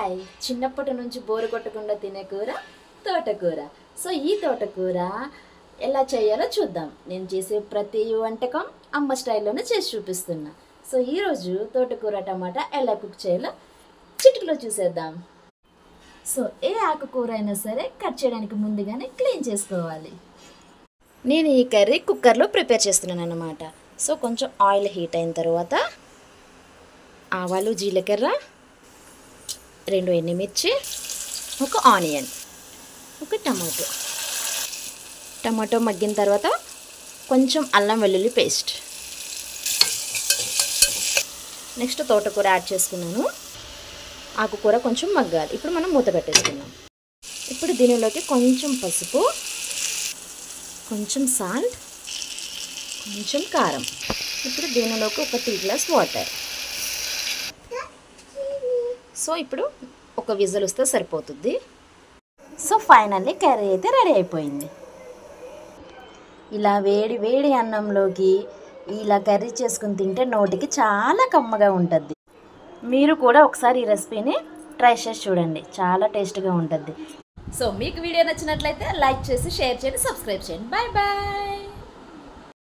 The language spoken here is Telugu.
హాయ్, చిన్నప్పటి నుంచి బోరు కొట్టకుండా తినే కూర తోటకూర. సో ఈ తోటకూర ఎలా చేయాలో చూద్దాం. నేను చేసే ప్రతి వంటకం అమ్మ స్టైల్లోనే చేసి చూపిస్తున్నా. సో ఈరోజు తోటకూర టమాటా ఎలా కుక్ చేయాలో చిటికలో చూసేద్దాం. సో ఏ ఆకుకూర అయినా సరే కట్ చేయడానికి ముందుగానే క్లీన్ చేసుకోవాలి. నేను ఈ కర్రీ కుక్కర్లో ప్రిపేర్ చేస్తున్నాను అన్నమాట. సో కొంచెం ఆయిల్ హీట్ అయిన తర్వాత ఆవాలు, జీలకర్ర, 2 ఎండుమిర్చి, 1 ఆనియన్, 1 టమాటో మగ్గిన తర్వాత కొంచెం అల్లం వెల్లుల్లి పేస్ట్, నెక్స్ట్ తోటకూర యాడ్ చేసుకున్నాను. ఆకుకూర కొంచెం మగ్గాలి. ఇప్పుడు మనం మూత పెట్టేసుకున్నాం. ఇప్పుడు దీనిలోకి కొంచెం పసుపు, కొంచెం సాల్ట్, కొంచెం కారం. ఇప్పుడు దీనిలోకి 1 టీ గ్లాస్ వాటర్. సో ఇప్పుడు ఒక విజిల్ వస్తే సరిపోతుంది. సో ఫైనల్లీ కర్రీ అయితే రెడీ అయిపోయింది. ఇలా వేడి వేడి అన్నంలోకి ఇలా కర్రీ చేసుకుని తింటే నోటికి చాలా కమ్మగా ఉంటుంది. మీరు కూడా ఒకసారి ఈ రెసిపీని ట్రై చేసి చూడండి, చాలా టేస్ట్గా ఉంటుంది. సో మీకు వీడియో నచ్చినట్లయితే లైక్ చేసి, షేర్ చేయండి, సబ్స్క్రైబ్ చేయండి. Bye bye.